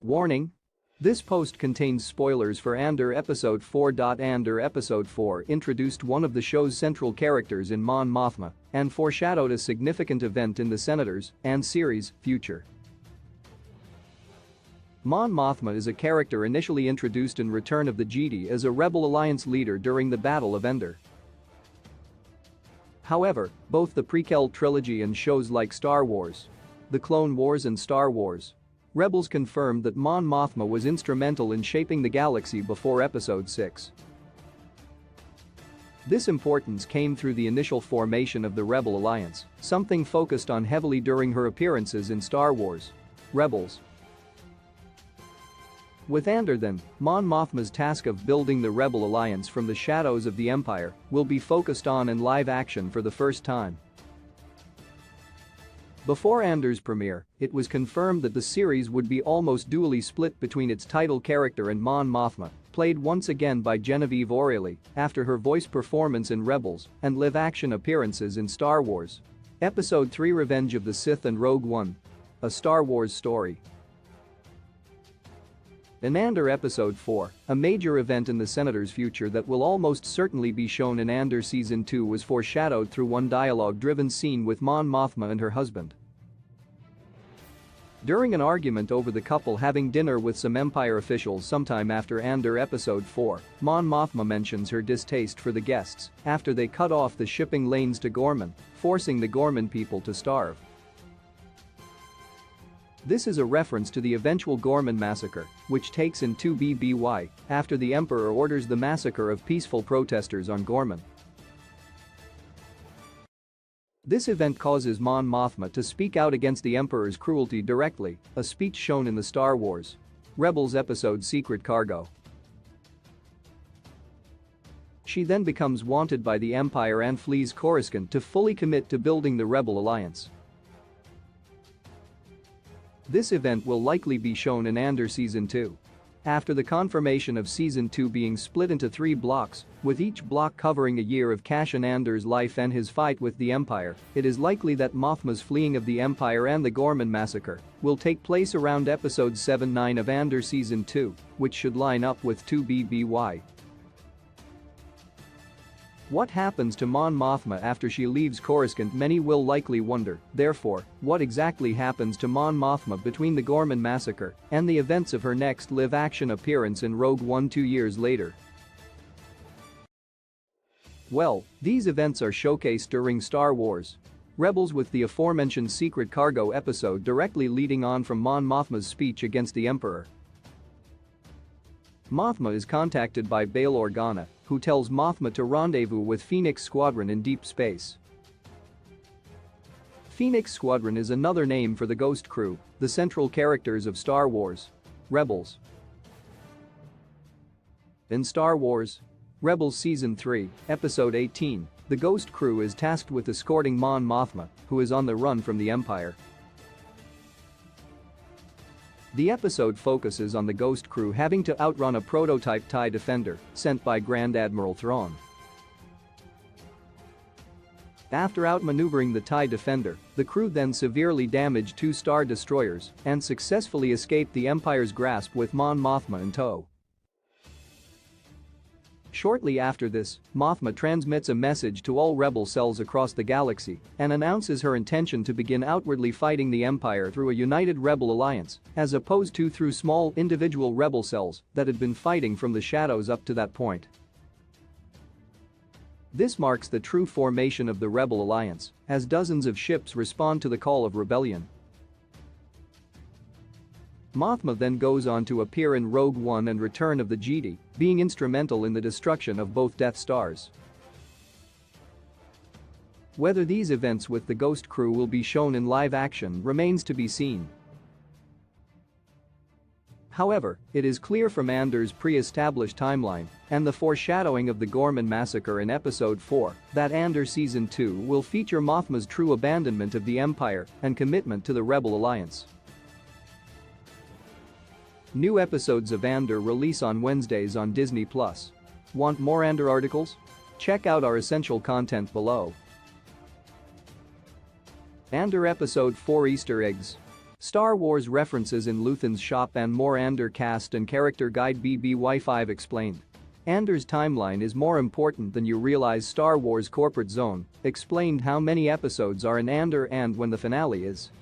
Warning: this post contains spoilers for Andor Episode 4. Andor Episode 4 introduced one of the show's central characters in Mon Mothma and foreshadowed a significant event in the Senators and series' future. Mon Mothma is a character initially introduced in Return of the Jedi as a Rebel Alliance leader during the Battle of Endor. However, both the prequel trilogy and shows like Star Wars, The Clone Wars and Star Wars, Rebels confirmed that Mon Mothma was instrumental in shaping the galaxy before Episode 6. This importance came through the initial formation of the Rebel Alliance, something focused on heavily during her appearances in Star Wars, Rebels. With Andor then, Mon Mothma's task of building the Rebel Alliance from the shadows of the Empire will be focused on in live action for the first time. Before Andor's premiere, it was confirmed that the series would be almost dually split between its title character and Mon Mothma, played once again by Genevieve O'Reilly after her voice performance in Rebels and live-action appearances in Star Wars. Episode 3 Revenge of the Sith and Rogue One. A Star Wars story. In Andor Episode 4, a major event in the Senator's future that will almost certainly be shown in Andor Season 2 was foreshadowed through one dialogue-driven scene with Mon Mothma and her husband. During an argument over the couple having dinner with some Empire officials sometime after Andor Episode 4, Mon Mothma mentions her distaste for the guests after they cut off the shipping lanes to Gorman, forcing the Gorman people to starve. This is a reference to the eventual Gorman massacre, which takes in 2 BBY after the Emperor orders the massacre of peaceful protesters on Gorman. This event causes Mon Mothma to speak out against the Emperor's cruelty directly, a speech shown in the Star Wars Rebels episode Secret Cargo. She then becomes wanted by the Empire and flees Coruscant to fully commit to building the Rebel Alliance. This event will likely be shown in Andor Season 2. After the confirmation of Season 2 being split into 3 blocks, with each block covering a year of Cassian Andor's life and his fight with the Empire, it is likely that Mothma's fleeing of the Empire and the Gorman massacre will take place around Episode 7-9 of Andor Season 2, which should line up with 2 BBY. What happens to Mon Mothma after she leaves Coruscant? Many will likely wonder, therefore, what exactly happens to Mon Mothma between the Gorman massacre and the events of her next live-action appearance in Rogue One 2 years later? Well, these events are showcased during Star Wars Rebels with the aforementioned Secret Cargo episode directly leading on from Mon Mothma's speech against the Emperor. Mothma is contacted by Bail Organa, who tells Mothma to rendezvous with Phoenix Squadron in deep space. Phoenix Squadron is another name for the Ghost Crew, the central characters of Star Wars Rebels. In Star Wars Rebels Season 3, Episode 18, the Ghost Crew is tasked with escorting Mon Mothma, who is on the run from the Empire. The episode focuses on the Ghost Crew having to outrun a prototype TIE Defender sent by Grand Admiral Thrawn. After outmaneuvering the TIE Defender, the crew then severely damaged 2 Star Destroyers and successfully escaped the Empire's grasp with Mon Mothma in tow. Shortly after this, Mothma transmits a message to all rebel cells across the galaxy and announces her intention to begin outwardly fighting the Empire through a united rebel alliance, as opposed to through small individual rebel cells that had been fighting from the shadows up to that point. This marks the true formation of the Rebel Alliance, as dozens of ships respond to the call of rebellion. Mothma then goes on to appear in Rogue One and Return of the Jedi, being instrumental in the destruction of both Death Stars. Whether these events with the Ghost Crew will be shown in live action remains to be seen. However, it is clear from Andor's pre-established timeline and the foreshadowing of the Gorman massacre in Episode 4 that Andor Season 2 will feature Mothma's true abandonment of the Empire and commitment to the Rebel Alliance. New episodes of Andor release on Wednesdays on Disney+. Want more Andor articles? Check out our essential content below. Andor Episode 4 Easter Eggs. Star Wars references in Luthen's shop and more. Andor cast and character guide BBY5 explained. Andor's timeline is more important than you realize. Star Wars Corporate Zone explained how many episodes are in Andor and when the finale is.